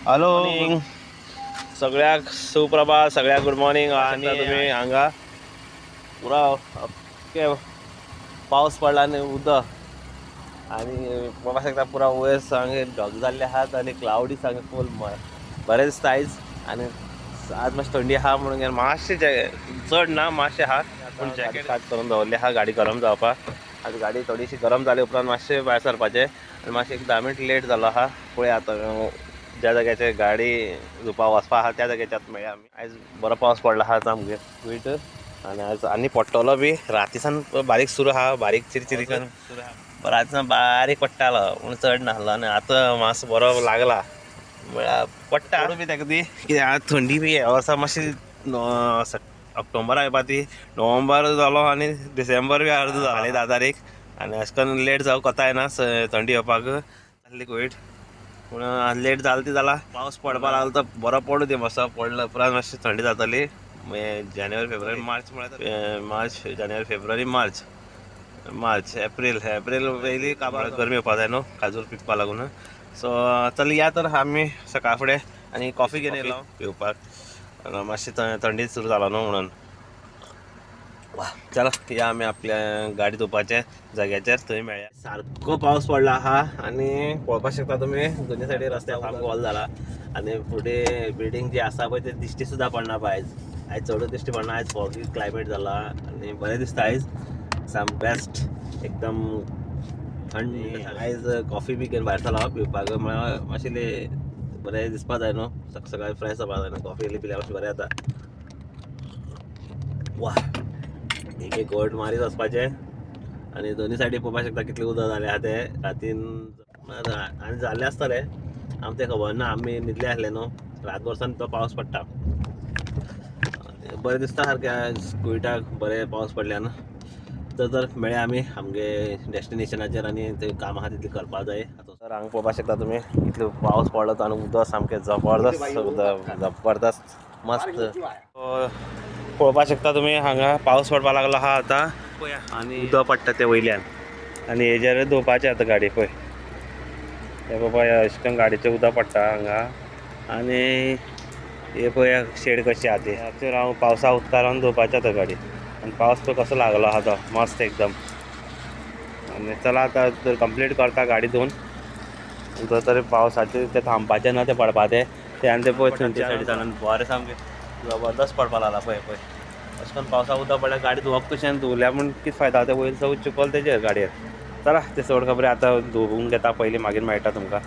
Hello सगळ्याक सुप्रभात, सगळ्याक गुड मॉर्निंग. आणि तुम्ही हांगा पुरा अख्खे पावस पडला आणि उदक आणि पळोवपाक शकता पुरा वयर सांगे ढग जाल्ले आहात आणि क्लाउडी सांगे फूल बरें दिसता आयज. आणि आज मातशी थंडी आहा म्हणून मातशें चड ना मातशें आहा पूण जॅकेट स्टार्ट करून दवरलें आहा गाडी गरम जावपाक. आज गाडी थोडीशी गरम जाले उपरांत मातशें भायर सरपाचें आनी मातशें एक 10 मिनट लेट जालो आहा. पळया आतां ज्या जाग्याचेर गाडी धुवपा वचपा आहा त्या जाग्याचेर मेळया आमी. आयज बरो पावस पडलो आहा सामकें स्वीट आनी आज आनी पडटलो बी. रातीसान बारीक सुरू आहा, बारीक चिरचिरी करून सुरू आहा. रातीसान बारीक पडटालो पूण चड नासलो आनी आतां मातसो बरो लागला म्हळ्यार पडटा बी ताका ती. कित्याक आज थंडी बी ह्या वर्सा मातशी ऑक्टोबरा येवपा ती नोव्हेंबर जालो आनी डिसेंबर बी अर्द जालें 10 तारीख. आनी अशें करून लेट जावं कोता येना थंडी येवपाक जाल्ली कोवीड. पूण लेट जालें ती जालां. पावस पडपा लागलो तो बरो पडू दी मातसो. पडलो उपरांत मातशी थंडी जाताली. जानेवारी फेब्रुवारी मार्च म्हळ्यार मार्च जानेवारी फेब्रुवारी मार्च एप्रील पयलीं काबार गरमी येवपा जाय न्हू काजूर पिकपा लागून. सो चल या तर आमी सकाळ फुडें आनी कॉफी घेवन येयलो पिवपाक. मातशी थंडी सुरू जालो न्हू म्हणून. चला या आमी आपल्या गाडी धुवपाचे जाग्याचेर थंय मेळया. सारको पावस पडला आहा आनी पळोवपाक शकता तुमी दोनी सायडीन रस्त्याक सामको वॉल जाला. आनी फुडें बिल्डींग जी आसा पळय ते दिश्टी सुद्दां पडना पळय आयज चडूच दिश्टी पडना. आयज फॉगी क्लायमेट जाला आनी बरें दिसता आयज साम बेस्ट एकदम थंड. आयज कॉफी बी घेवन भायर सरलो पिवपाक म्हळ्यार मातशें बरें दिसपा जाय न्हू. सकाळी फ्रेश जावपा जाय न्हू. कॉफी पिल्यार मातशें बरें जाता. वा एक गोट मारीत वचपाचें आनी दोनी सायडीन पळोवपाक शकता कितलें उदक जालें आहा तें. रातीन आनी जाल्लें आसतलें आमकां तें खबर ना. आमी न्हिदले आसले न्हू. रातभरसान तो पावस पडटा. बरें दिसता सारकें आयज कुयटाक बरें पावस पडल्यान. तर मेळया आमी आमगे डेस्टिनेशनाचेर आनी थंय काम आहा तितलें करपा जाय. तर हांगा पळोवपाक शकता तुमी कितलो पावस पडलो तो आनी उदक सामकें जबरदस्त मस्त पळोवपाक शकता तुमी. हांगा पावस पडपा लागलो आहा आतां पळया आनी उदक पडटा ते वयल्यान आनी हेजेर धुवपाचें आतां गाडी पळय. हे पळय अशें करून गाडयेचें उदक पडटा हांगा. आनी हे पळय शेड कशी आहा ती हाचेर हांव पावसा उदका रावन धुवपाचें आतां गाडी. आनी पावस पळय कसो लागलो आहा तो मस्त एकदम. आनी चला आतां तर कंप्लीट करता गाडी धुवन. जो तरी पावसाचें तें थांबपाचें ना तें पडपाचें तें आनी तें पळय थंयच्या सायडीच्यान बरें सामकें जबरदस्त पडपा लागला पळय अशें करून पावसा उदक पडल्यार गाडी धुवप कशें आनी धुवल्यार पूण कितें फायदा तें वयर सगळें चिकल तेजेर गाडयेर. चला ते चड खबरी आतां धुवून घेता पयलीं मागीर मेळटा तुमकां.